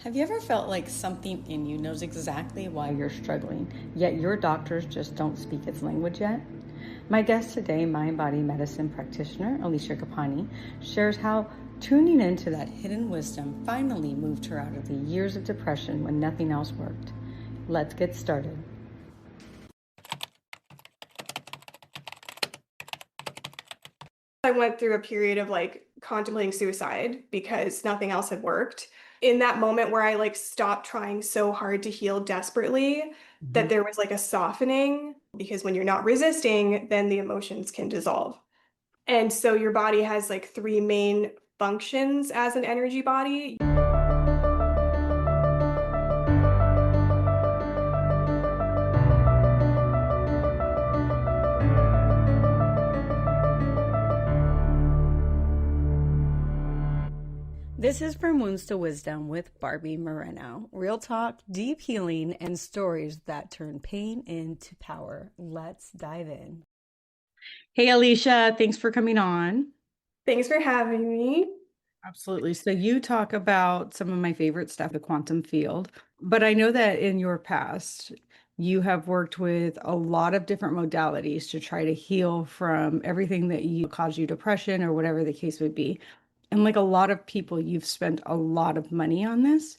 Have you ever felt like something in you knows exactly why you're struggling, yet your doctors just don't speak its language yet? My guest today, mind body medicine practitioner Alisha Kapani, shares how tuning into that hidden wisdom finally moved her out of the years of depression when nothing else worked. Let's get started. I went through a period of contemplating suicide because nothing else had worked. In that moment where I stopped trying so hard to heal desperately, that there was like a softening because when you're not resisting, then the emotions can dissolve. And so your body has like three main functions as an energy body. This is From Wounds to Wisdom with Barbie Moreno. Real talk, deep healing, and stories that turn pain into power. Let's dive in. Hey, Alicia, thanks for coming on. Thanks for having me. Absolutely. So you talk about some of my favorite stuff, the quantum field, but I know that in your past, you have worked with a lot of different modalities to try to heal from everything that you caused you depression or whatever the case would be. And like a lot of people, you've spent a lot of money on this.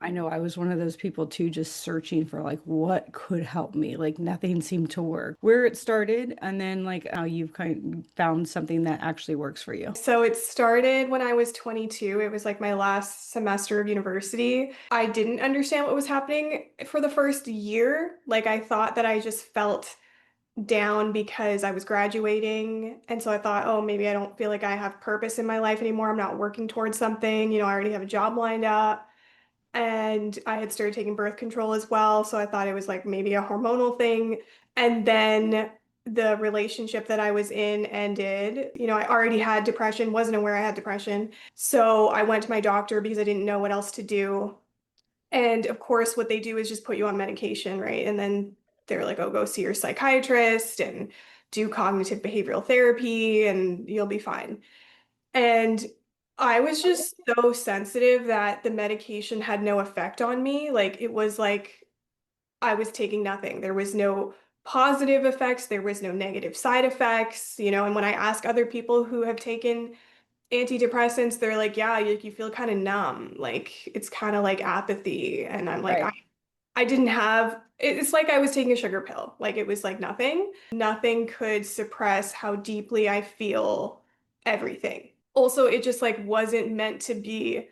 I know I was one of those people too, just searching for like what could help me. Like nothing seemed to work. Where it started, and then like how you've kind of found something that actually works for you. So it started when I was 22. It was like my last semester of university. I didn't understand what was happening for the first year. Like I thought that I just felt down because I was graduating. And so I thought, oh, maybe I don't feel like I have purpose in my life anymore. I'm not working towards something. I already have a job lined up. And I had started taking birth control as well. So I thought it was like maybe a hormonal thing. And then the relationship that I was in ended. I already had depression, wasn't aware I had depression. So I went to my doctor because I didn't know what else to do. And of course, what they do is just put you on medication, right? And then they're like, oh, go see your psychiatrist and do cognitive behavioral therapy and you'll be fine. And I was just so sensitive that the medication had no effect on me. Like it was like I was taking nothing. There was no positive effects, there was no negative side effects, and when I ask other people who have taken antidepressants, they're like, yeah, you feel kind of numb. Like it's kind of like apathy. And I'm like, Right. I didn't have, it's like I was taking a sugar pill. Like it was like nothing. Nothing could suppress how deeply I feel everything. Also, it just like wasn't meant to be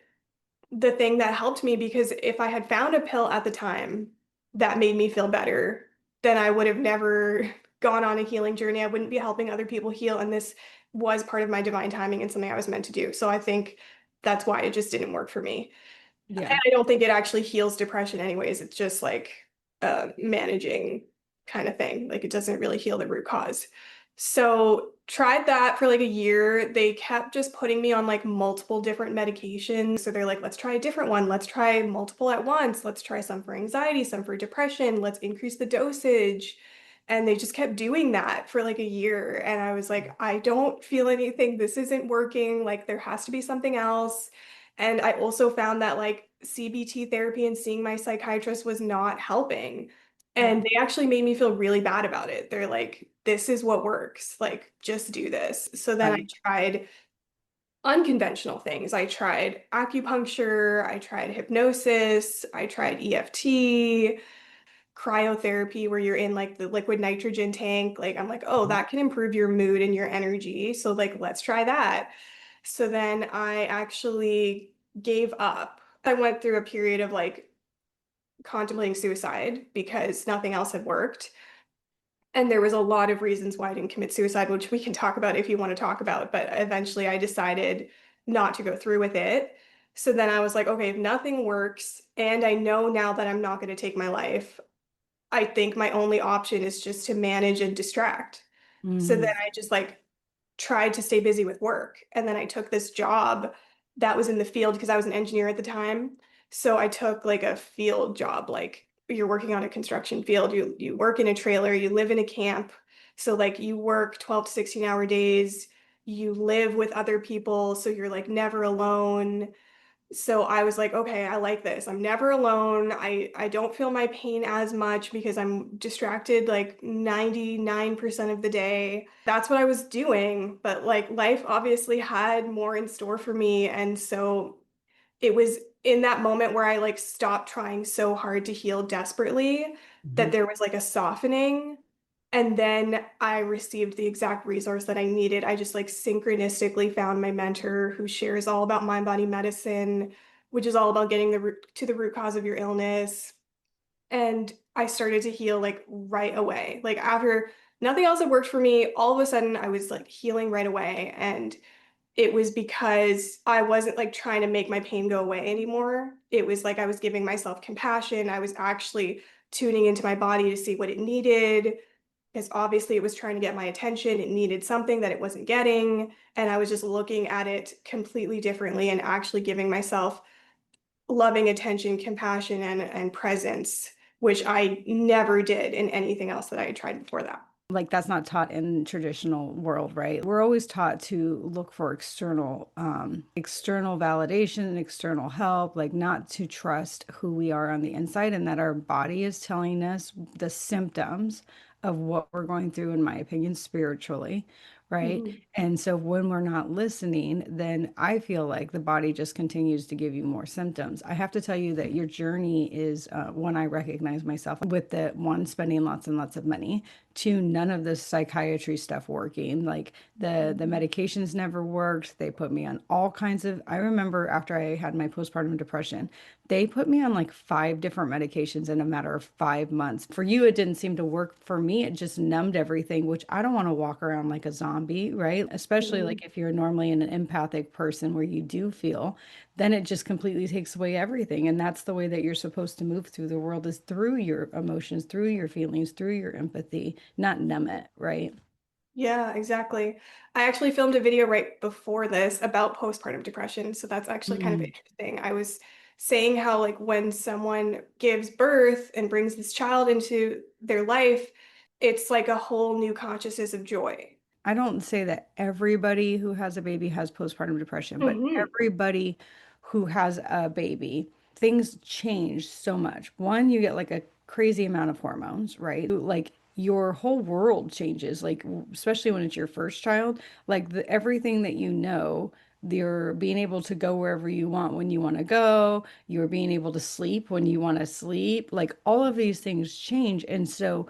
the thing that helped me because if I had found a pill at the time that made me feel better, then I would have never gone on a healing journey. I wouldn't be helping other people heal. And this was part of my divine timing and something I was meant to do. So I think that's why it just didn't work for me. Yeah. And I don't think it actually heals depression anyways. It's just like a managing kind of thing. Like it doesn't really heal the root cause. So tried that for like a year. They kept just putting me on like multiple different medications. So they're like, let's try a different one. Let's try multiple at once. Let's try some for anxiety, some for depression. Let's increase the dosage. And they just kept doing that for like a year. And I was like, I don't feel anything. This isn't working. Like there has to be something else. And I also found that like CBT therapy and seeing my psychiatrist was not helping. Yeah. And they actually made me feel really bad about it. They're like, this is what works. Like, just do this. So then I Right. tried unconventional things. I tried acupuncture, I tried hypnosis, I tried EFT, cryotherapy, where you're in like the liquid nitrogen tank. Like, I'm like, oh, that can improve your mood and your energy. So, like, let's try that. So then I actually gave up. I went through a period of like contemplating suicide because nothing else had worked. And there was a lot of reasons why I didn't commit suicide, which we can talk about if you want to talk about. But eventually I decided not to go through with it. So then I was like, okay, if nothing works, and I know now that I'm not going to take my life, I think my only option is just to manage and distract. So then Mm. I just like tried to stay busy with work. And then I took this job that was in the field because I was an engineer at the time. So I took like a field job, like you're working on a construction field, you work in a trailer, you live in a camp. So like you work 12 to 16-hour days, you live with other people, so you're like never alone. So I was like, okay, I like this. I'm never alone. I don't feel my pain as much because I'm distracted like 99% of the day. That's what I was doing. But like life obviously had more in store for me. And so it was in that moment where I like stopped trying so hard to heal desperately that Mhm. there was like a softening. And then I received the exact resource that I needed. I just like synchronistically found my mentor who shares all about mind body medicine, which is all about getting to the root cause of your illness. And I started to heal like right away. Like after nothing else had worked for me, all of a sudden I was like healing right away. And it was because I wasn't like trying to make my pain go away anymore. It was like I was giving myself compassion. I was actually tuning into my body to see what it needed because obviously it was trying to get my attention. It needed something that it wasn't getting. And I was just looking at it completely differently and actually giving myself loving attention, compassion, and presence, which I never did in anything else that I had tried before that. Like that's not taught in traditional world, right? We're always taught to look for external validation and external help, like not to trust who we are on the inside and that our body is telling us the symptoms of what we're going through, in my opinion, spiritually, right? Mhm. And so when we're not listening, then I feel like the body just continues to give you more symptoms. I have to tell you that your journey is when I recognize myself with the one, spending lots and lots of money, to none of the psychiatry stuff working. Like the medications never worked. They put me on all kinds of, I remember after I had my postpartum depression, they put me on like 5 different medications in a matter of 5 months. For you, it didn't seem to work. For me, it just numbed everything, which I don't want to walk around like a zombie, right? Especially Mhm. like if you're normally an empathic person where you do feel, then it just completely takes away everything. And that's the way that you're supposed to move through the world, is through your emotions, through your feelings, through your empathy, not numb it, right? Yeah, exactly. I actually filmed a video right before this about postpartum depression. So that's actually kind of Mm. interesting. I was saying how, like, when someone gives birth and brings this child into their life, it's like a whole new consciousness of joy. I don't say that everybody who has a baby has postpartum depression, but Hmm. everybody who has a baby, things change so much. One, you get like a crazy amount of hormones, right? Like your whole world changes, like especially when it's your first child, like everything that you know, you're being able to go wherever you want when you want to go, you're being able to sleep when you want to sleep, like all of these things change. And so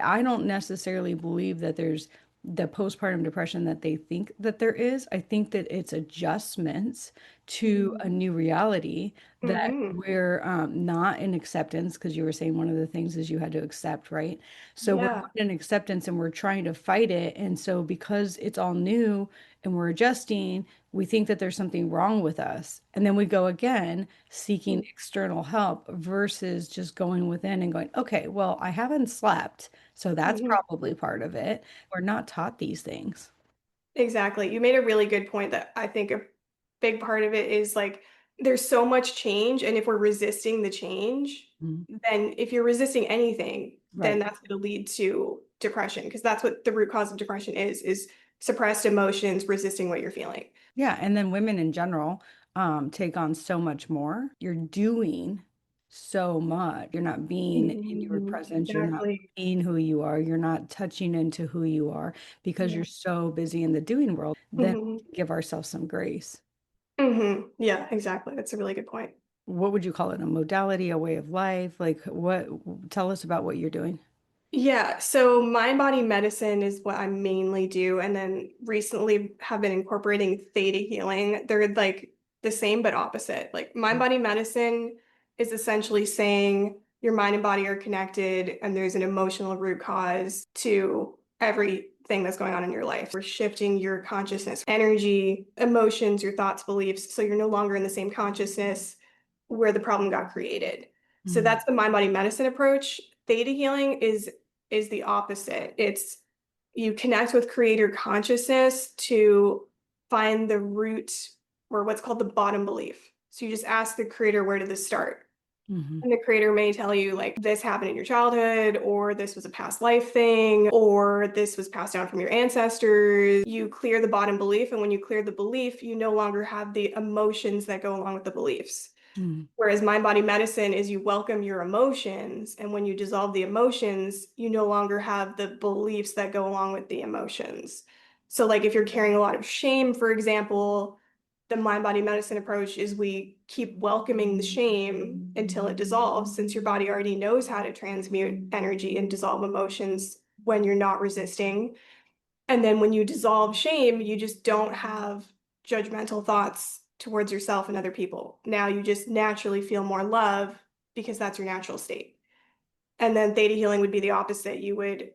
I don't necessarily believe that there's the postpartum depression that they think that there is. I think that it's adjustments to a new reality, that Hmm. we're not in acceptance, because you were saying one of the things is you had to accept, right? So we're Yeah. not in acceptance and we're trying to fight it. And so because it's all new and we're adjusting, we think that there's something wrong with us. And then we go again seeking external help versus just going within and going, okay, well, I haven't slept. So that's Hmm. probably part of it. We're not taught these things. Exactly. You made a really good point that I think a big part of it is like there's so much change, and if we're resisting the change, Mhm. then if you're resisting anything, then Right. that's going to lead to depression because that's what the root cause of depression is suppressed emotions, resisting what you're feeling. Yeah. And then women in general take on so much more. You're doing so much. You're not being in your Mhm. presence. You're not Exactly. being who you are. You're not touching into who you are because Yeah. you're so busy in the doing world. Then Hmm. give ourselves some grace. Hmm. Yeah, exactly. That's a really good point. What would you call it? A modality, a way of life? Like what? Tell us about what you're doing. Yeah, so mind body medicine is what I mainly do. And then recently have been incorporating theta healing. They're like the same but opposite. Like mind body medicine is essentially saying your mind and body are connected and there's an emotional root cause to everything that's going on in your life. We're shifting your consciousness, energy, emotions, your thoughts, beliefs. So you're no longer in the same consciousness where the problem got created. So Mhm. that's the mind body medicine approach. Theta healing is the opposite. It's you connect with creator consciousness to find the root or what's called the bottom belief. So you just ask the creator, where did this start? Mhm. And the creator may tell you, like, this happened in your childhood, or this was a past life thing, or this was passed down from your ancestors. You clear the bottom belief, and when you clear the belief, you no longer have the emotions that go along with the beliefs. Mm. Whereas mind body medicine is you welcome your emotions, and when you dissolve the emotions, you no longer have the beliefs that go along with the emotions. So, like if you're carrying a lot of shame, for example, the mind body medicine approach is we keep welcoming the shame until it dissolves, since your body already knows how to transmute energy and dissolve emotions when you're not resisting. And then when you dissolve shame, you just don't have judgmental thoughts towards yourself and other people. Now you just naturally feel more love because that's your natural state. And then theta healing would be the opposite. You would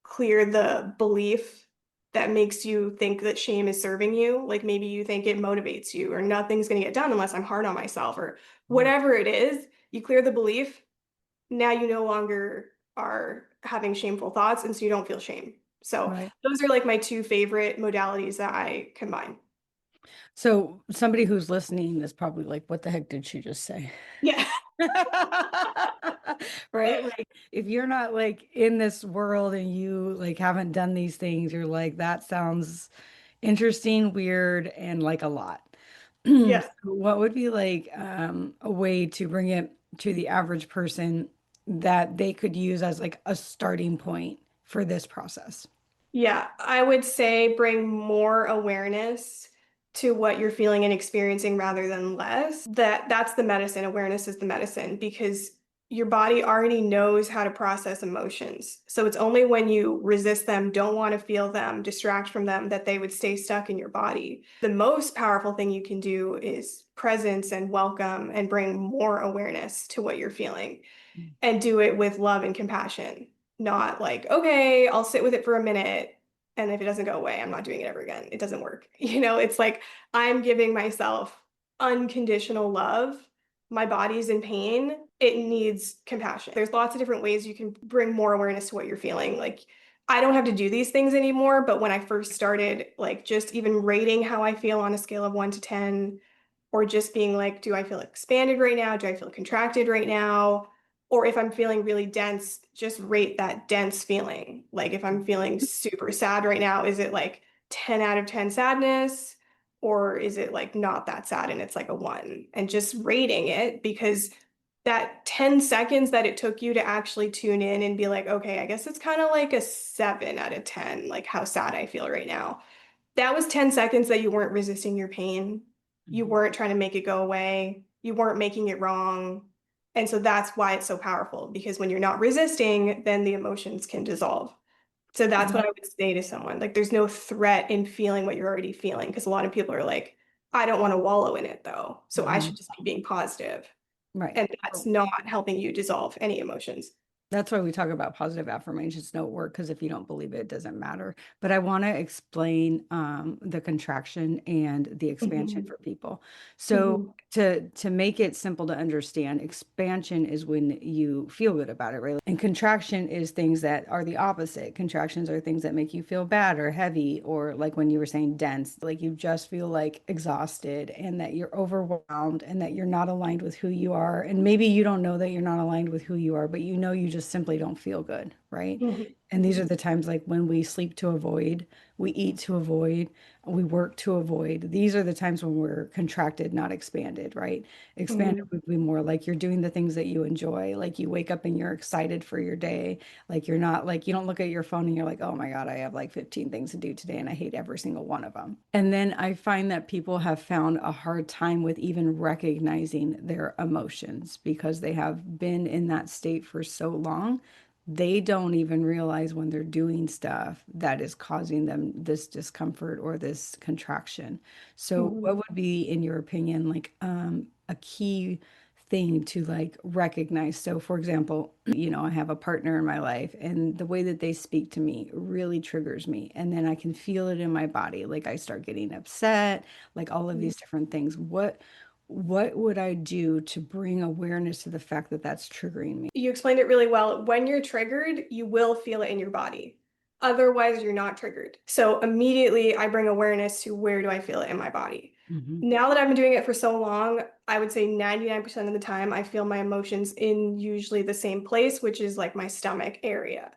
clear the belief that makes you think that shame is serving you. Like maybe you think it motivates you, or nothing's going to get done unless I'm hard on myself, or whatever it is. You clear the belief. Now you no longer are having shameful thoughts, and so you don't feel shame. So Right. those are like my two favorite modalities that I combine. So somebody who's listening is probably like, what the heck did she just say? Yeah. Right? Like if you're not like in this world and you like haven't done these things, you're like, that sounds interesting, weird, and like a lot. So Yeah. what would be like a way to bring it to the average person that they could use as like a starting point for this process? Yeah, I would say bring more awareness to what you're feeling and experiencing rather than less. That's the medicine. Awareness is the medicine because your body already knows how to process emotions. So it's only when you resist them, don't want to feel them, distract from them, that they would stay stuck in your body. The most powerful thing you can do is presence and welcome and bring more awareness to what you're feeling, and do it with love and compassion, not like, okay, I'll sit with it for a minute. And if it doesn't go away, I'm not doing it ever again. It doesn't work. It's like I'm giving myself unconditional love. My body's in pain. It needs compassion. There's lots of different ways you can bring more awareness to what you're feeling. Like, I don't have to do these things anymore, but when I first started, like just even rating how I feel on a scale of 1 to 10, or just being like, do I feel expanded right now? Do I feel contracted right now? Or if I'm feeling really dense, just rate that dense feeling. Like if I'm feeling super sad right now, is it like 10 out of 10 sadness? Or is it like not that sad and it's like a 1? And just rating it, because that 10 seconds that it took you to actually tune in and be like, okay, I guess it's kind of like a 7 out of 10, like how sad I feel right now. That was 10 seconds that you weren't resisting your pain. You Mhm. weren't trying to make it go away. You weren't making it wrong. And so that's why it's so powerful, because when you're not resisting, then the emotions can dissolve. So that's what I would say to someone. Like, there's no threat in feeling what you're already feeling, because a lot of people are like, I don't want to wallow in it though. So I Mhm. should just be being positive. Right. And that's not helping you dissolve any emotions. That's why we talk about positive affirmations don't work because if you don't believe it, it doesn't matter. But I want to explain the contraction and the expansion Mhm. for people. So Mhm. to make it simple to understand, expansion is when you feel good about it, right? And contraction is things that are the opposite. Contractions are things that make you feel bad or heavy, or like when you were saying dense, like you just feel like exhausted and that you're overwhelmed and that you're not aligned with who you are. And maybe you don't know that you're not aligned with who you are, but you know you just simply don't feel good, right? Mhm. And these are the times like when we sleep to avoid, we eat to avoid, we work to avoid. These are the times when we're contracted, not expanded, right? Expanded Mhm. would be more like you're doing the things that you enjoy. Like you wake up and you're excited for your day. Like you're not like you don't look at your phone and you're like, oh my God, I have like 15 things to do today and I hate every single one of them. And then I find that people have found a hard time with even recognizing their emotions because they have been in that state for so long they don't even realize when they're doing stuff that is causing them this discomfort or this contraction. So, Mhm. what would be, in your opinion, like a key thing to like recognize? So, for example, I have a partner in my life, and the way that they speak to me really triggers me, and then I can feel it in my body. Like I start getting upset, like all of Mhm. these different things. What would I do to bring awareness to the fact that that's triggering me? You explained it really well. When you're triggered, you will feel it in your body. Otherwise, you're not triggered. So immediately I bring awareness to, where do I feel it in my body? Hmm. Now that I've been doing it for so long, I would say 99% of the time I feel my emotions in usually the same place, which is like my stomach area.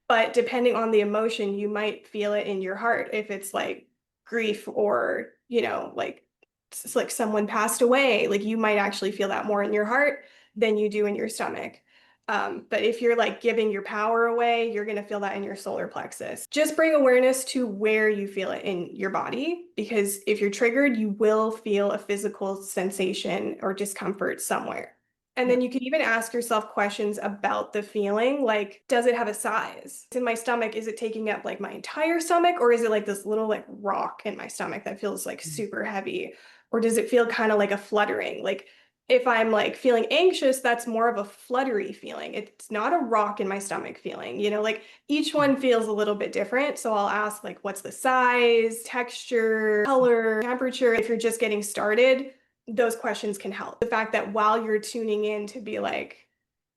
But depending on the emotion, you might feel it in your heart if it's like grief or, like it's like someone passed away, like you might actually feel that more in your heart than you do in your stomach. But if you're like giving your power away, you're going to feel that in your solar plexus. Just bring awareness to where you feel it in your body, because if you're triggered, you will feel a physical sensation or discomfort somewhere. And Yeah. then you can even ask yourself questions about the feeling, like, does it have a size? In my stomach, is it taking up like my entire stomach, or is it like this little like rock in my stomach that feels like super heavy? Or does it feel kind of like a fluttering? Like if I'm like feeling anxious, that's more of a fluttery feeling. It's not a rock in my stomach feeling, like each one feels a little bit different. So I'll ask like, what's the size, texture, color, temperature? If you're just getting started, those questions can help. The fact that while you're tuning in to be like,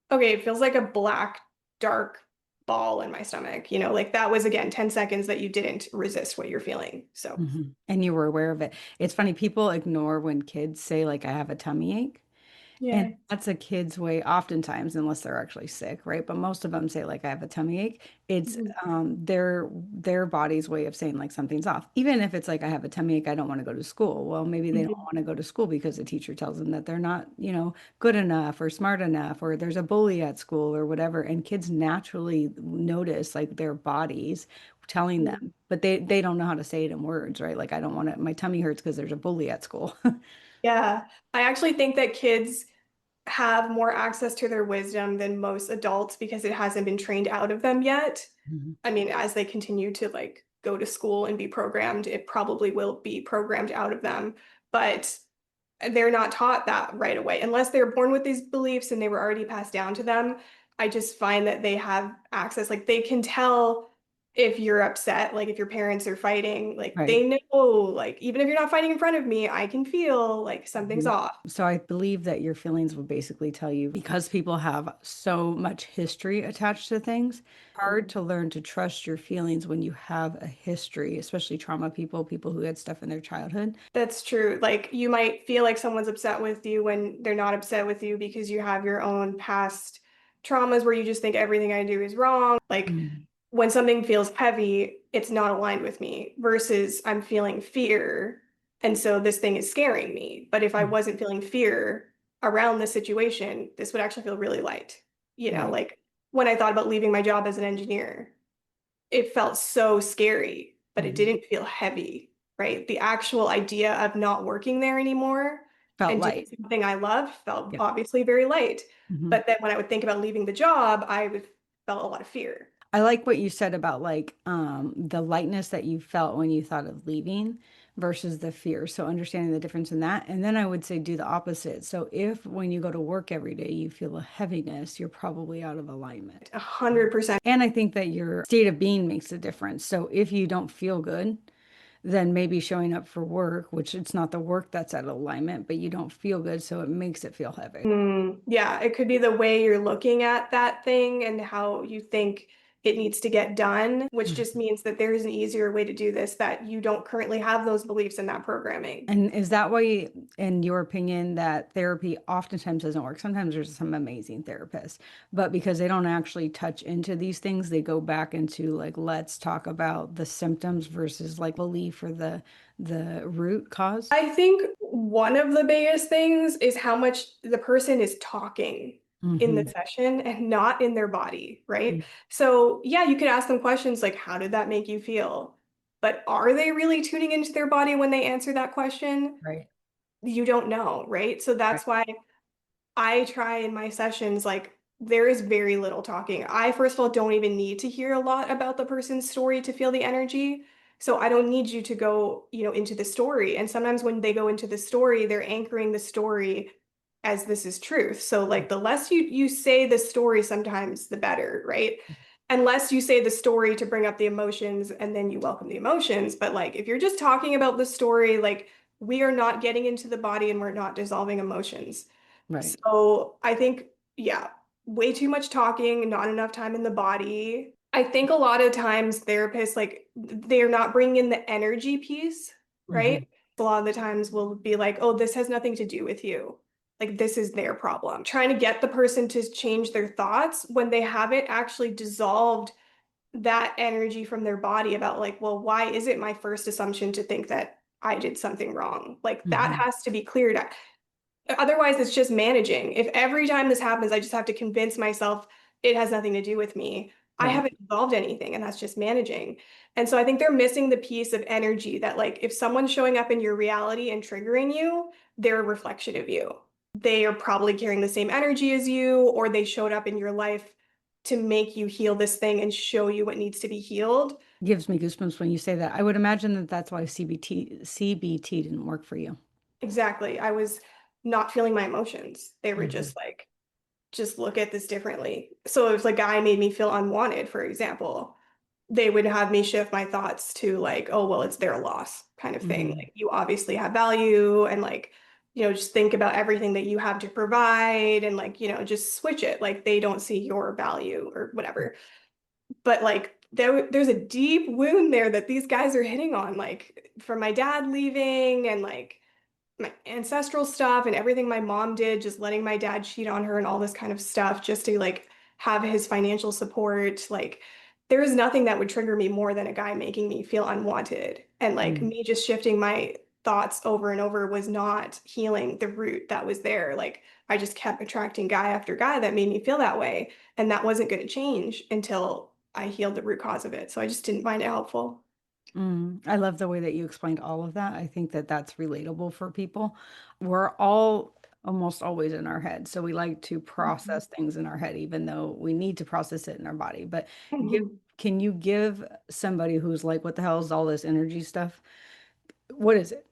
okay, it feels like a black, dark ball in my stomach, like that was again 10 seconds that you didn't resist what you're feeling. So, And you were aware of it. It's funny, people ignore when kids say, like, I have a tummy ache. And yeah. that's a kid's way, oftentimes, unless they're actually sick, right? But most of them say, like, I have a tummy ache. It's Mhm. their body's way of saying like something's off. Even if it's like, I have a tummy ache, I don't want to go to school. Well, maybe they don't Mhm. want to go to school because the teacher tells them that they're not, good enough or smart enough, or there's a bully at school or whatever. And kids naturally notice like their bodies telling Mhm. them, but they don't know how to say it in words, right? Like, I don't want to, my tummy hurts because there's a bully at school. Yeah. I actually think that kids have more access to their wisdom than most adults because it hasn't been trained out of them yet. Mhm. I mean, as they continue to like go to school and be programmed, it probably will be programmed out of them, but they're not taught that right away unless they're born with these beliefs and they were already passed down to them. I just find that they have access, like they can tell if you're upset, like if your parents are fighting, like Right. they know, like even if you're not fighting in front of me, I can feel like something's Mhm. off. So I believe that your feelings will basically tell you, because people have so much history attached to things, hard to learn to trust your feelings when you have a history, especially trauma people, people who had stuff in their childhood. That's true. Like you might feel like someone's upset with you when they're not upset with you because you have your own past traumas where you just think everything I do is wrong. Like Mm. when something feels heavy, it's not aligned with me versus I'm feeling fear. And so this thing is scaring me. But if I wasn't feeling fear around the situation, this would actually feel really light. Right. Like when I thought about leaving my job as an engineer, it felt so scary, but it Mhm. didn't feel heavy, right? The actual idea of not working there anymore Felt and doing light. something I love felt Yeah. obviously very light. Mhm. But then when I would think about leaving the job, I would felt a lot of fear. I like what you said about like the lightness that you felt when you thought of leaving versus the fear. So understanding the difference in that. And then I would say do the opposite. So if when you go to work every day you feel a heaviness, you're probably out of alignment. 100%. And I think that your state of being makes a difference. So if you don't feel good, then maybe showing up for work, which it's not the work that's out of alignment, but you don't feel good, so it makes it feel heavy. Yeah, it could be the way you're looking at that thing and how you think it needs to get done, which just means that there is an easier way to do this, that you don't currently have those beliefs in that programming. And is that why, in your opinion, that therapy oftentimes doesn't work? Sometimes there's some amazing therapists, but because they don't actually touch into these things, they go back into like, let's talk about the symptoms versus like belief or the root cause. I think one of the biggest things is how much the person is talking in the Hmm. session and not in their body, right? So, yeah, you could ask them questions like, how did that make you feel? But are they really tuning into their body when they answer that question? Right. You don't know, right? So Right. that's why I try in my sessions, like, there is very little talking. I, first of all, don't even need to hear a lot about the person's story to feel the energy. So I don't need you to go, into the story. And sometimes when they go into the story, they're anchoring the story as this is truth. So like the less you say the story, sometimes the better, right? Unless you say the story to bring up the emotions and then you welcome the emotions. But like if you're just talking about the story, like we are not getting into the body and we're not dissolving emotions. Right. So I think, yeah, way too much talking, not enough time in the body. I think a lot of times therapists, like, they're not bringing in the energy piece, Hmm. right? a lot of the times will be like, oh, this has nothing to do with you. Like, this is their problem. Trying to get the person to change their thoughts when they haven't actually dissolved that energy from their body about like, well, why is it my first assumption to think that I did something wrong? Like that Hmm. has to be cleared. Otherwise, it's just managing. If every time this happens, I just have to convince myself it has nothing to do with me, I Right. haven't evolved anything, and that's just managing. And so I think they're missing the piece of energy that, like, if someone's showing up in your reality and triggering you, they're a reflection of you. They are probably carrying the same energy as you, or they showed up in your life to make you heal this thing and show you what needs to be healed. Gives me goosebumps when you say that. I would imagine that that's why CBT didn't work for you. Exactly. I was not feeling my emotions. They were Hmm. just like, just look at this differently. So if a guy made me feel unwanted, for example, they would have me shift my thoughts to like, oh, well, it's their loss kind of thing. Hmm. Like you obviously have value and like, just think about everything that you have to provide and like, just switch it. Like they don't see your value or whatever. But like there's a deep wound there that these guys are hitting on, like from my dad leaving and like my ancestral stuff and everything my mom did, just letting my dad cheat on her and all this kind of stuff just to like have his financial support. Like there is nothing that would trigger me more than a guy making me feel unwanted. And like Hmm. me just shifting my thoughts over and over was not healing the root that was there. Like I just kept attracting guy after guy that made me feel that way. And that wasn't going to change until I healed the root cause of it. So I just didn't find it helpful. I love the way that you explained all of that. I think that that's relatable for people. We're all almost always in our head. So we like to Mhm. process things in our head, even though we need to process it in our body. But give, Mhm. can you give somebody who's like, what the hell is all this energy stuff? What is it?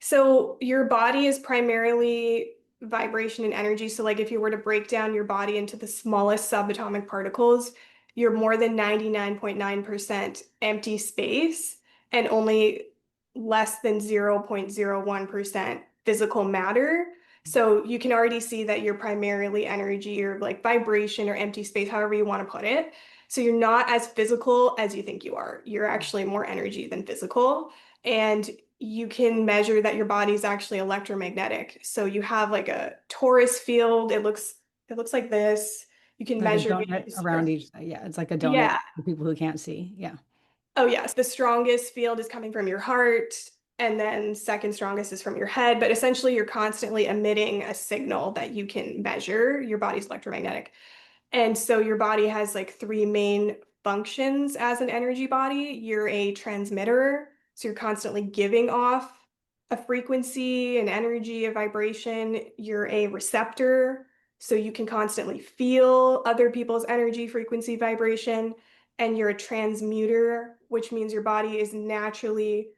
So your body is primarily vibration and energy. So like if you were to break down your body into the smallest subatomic particles, you're more than 99.9% empty space and only less than 0.01% physical matter. So you can already see that you're primarily energy or like vibration or empty space, however you want to put it. So you're not as physical as you think you are. You're actually more energy than physical. And you can measure that your body's actually electromagnetic. So you have like a torus field. It looks like this. You can Like a measure donut around each side. Yeah, it's like a donut yeah. for people who can't see. Yeah. Oh yes, the strongest field is coming from your heart, and then second strongest is from your head. But essentially, you're constantly emitting a signal that you can measure. Your body's electromagnetic. And so your body has like three main functions as an energy body. You're a transmitter, so you're constantly giving off a frequency, an energy, a vibration. You're a receptor, so you can constantly feel other people's energy, frequency, vibration. And you're a transmuter, which means your body is naturally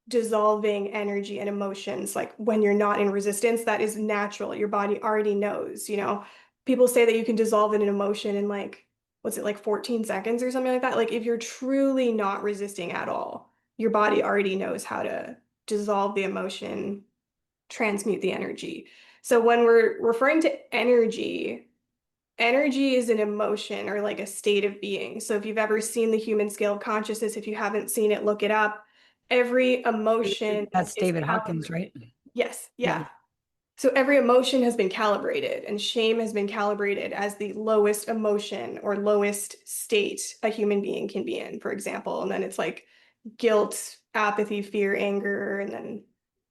dissolving energy and emotions. Like when you're not in resistance, that is natural. Your body already knows. People say that you can dissolve an emotion in like, what's it, like 14 seconds or something like that? Like if you're truly not resisting at all, your body already knows how to dissolve the emotion, transmute the energy. So when we're referring to energy, energy is an emotion or like a state of being. So if you've ever seen the human scale of consciousness, if you haven't seen it, look it up. Every emotion That's is David Hawkins, calibrated. right? Yes, Yeah. yeah. So every emotion has been calibrated, and shame has been calibrated as the lowest emotion or lowest state a human being can be in, for example. And then it's like guilt, apathy, fear, anger, and then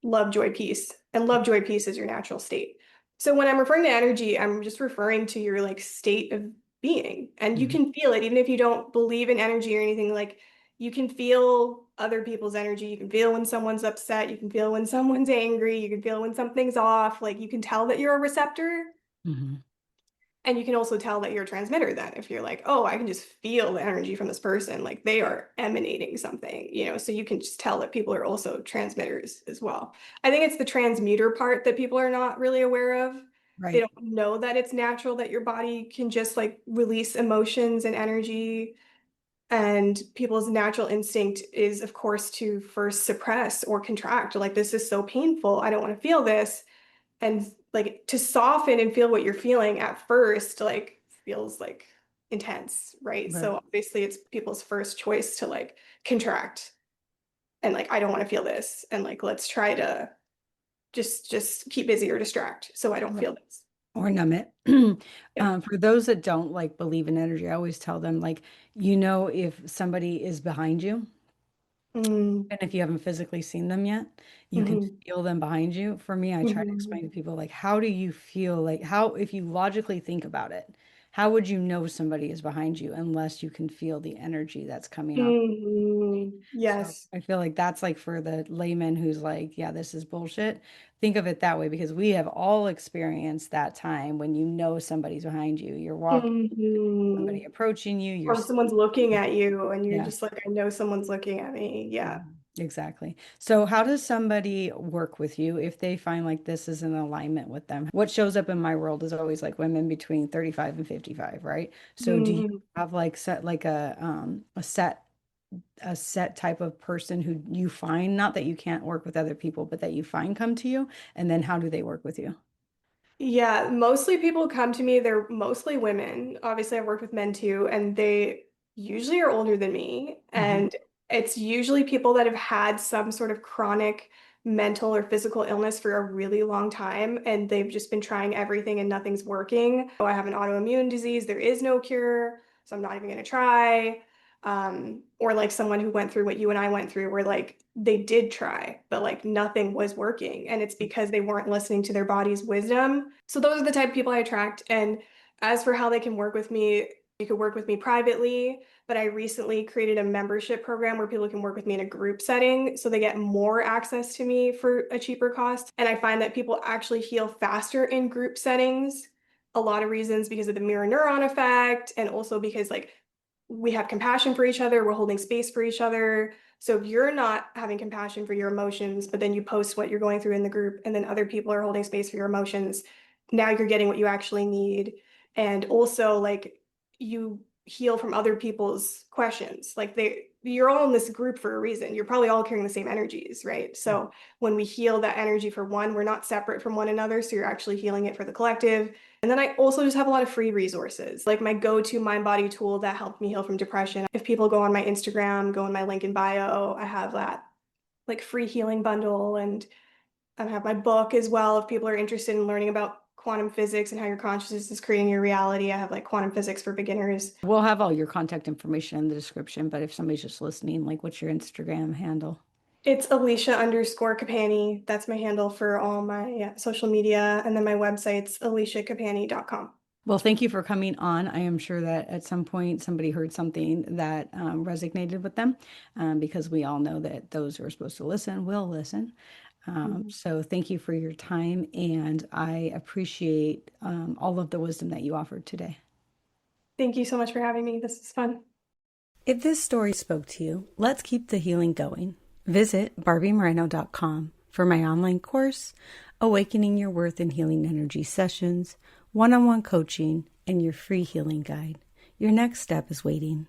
love, joy, peace. And love, joy, peace is your natural state. So when I'm referring to energy, I'm just referring to your like state of being. And you Mhm. can feel it even if you don't believe in energy or anything. Like you can feel other people's energy. You can feel when someone's upset. You can feel when someone's angry. You can feel when something's off. Like you can tell that you're a receptor. Mhm. And you can also tell that you're a transmitter then if you're like, oh, I can just feel the energy from this person. Like they are emanating something. So you can just tell that people are also transmitters as well. I think it's the transmuter part that people are not really aware of. They Right. don't know that it's natural that your body can just like release emotions and energy. And people's natural instinct is, of course, to first suppress or contract. Like, this is so painful. I don't want to feel this, and like to soften and feel what you're feeling at first like feels like intense, right? Right. So obviously it's people's first choice to like contract. and like I don't want to feel this, and like let's try to just keep busy or distract so I don't feel this. Or numb it. Yeah. For those that don't like believe in energy, I always tell them like, if somebody is behind you, Mm, and if you haven't physically seen them yet, you can mhm, feel them behind you. For me, I try to explain mhm, to people like, how do you feel like how if you logically think about it, how would you know somebody is behind you unless you can feel the energy that's coming off? mhm. So Yes. I feel like that's like for the layman who's like, yeah, this is bullshit. Think of it that way because we have all experienced that time when you know somebody's behind you. You're walking, somebody Mhm. approaching you, you're Or someone's looking at you and you're yeah, just like, I know someone's looking at me. Yeah. mhm, exactly. So how does somebody work with you if they find like this is in alignment with them? What shows up in my world is always like women between 35 and 55, right? So do you Mhm. have like set like a set type of person who you find, not that you can't work with other people, but that you find come to you? And then how do they work with you? Yeah, mostly people come to me, they're mostly women. Obviously, I've worked with men too, and they usually are older than me. Mhm. And it's usually people that have had some sort of chronic mental or physical illness for a really long time, and they've just been trying everything and nothing's working. Oh, I have an autoimmune disease, there is no cure, so I'm not even going to try. Or like someone who went through what you and I went through, where like they did try, but like nothing was working. And it's because they weren't listening to their body's wisdom. So those are the type of people I attract. And as for how they can work with me, you could work with me privately, but I recently created a membership program where people can work with me in a group setting so they get more access to me for a cheaper cost. And I find that people actually heal faster in group settings. A lot of reasons because of the mirror neuron effect, and also because like we have compassion for each other, we're holding space for each other. So if you're not having compassion for your emotions, but then you post what you're going through in the group, and then other people are holding space for your emotions, now you're getting what you actually need. And also, like, you heal from other people's questions. Like, you're all in this group for a reason. You're probably all carrying the same energies, right? So when we heal that energy for one, we're not separate from one another. So you're actually healing it for the collective. And then I also just have a lot of free resources, like my go-to mind body tool that helped me heal from depression. If people go on my Instagram, go in my link in bio, I have that like free healing bundle, and I have my book as well. If people are interested in learning about quantum physics and how your consciousness is creating your reality, I have like quantum physics for beginners. We'll have all your contact information in the description, but if somebody's just listening, like what's your Instagram handle? It's Alisha_Kapani. That's my handle for all my social media. And then my website's alishakapani.com. Well, thank you for coming on. I am sure that at some point somebody heard something that resonated with them because we all know that those who are supposed to listen will listen. Mhm. So thank you for your time, and I appreciate all of the wisdom that you offered today. Thank you so much for having me. This is fun. If this story spoke to you, let's keep the healing going. Visit barbiemoreno.com for my online course, Awakening Your Worth in Healing Energy sessions, one-on-one coaching, and your free healing guide. Your next step is waiting.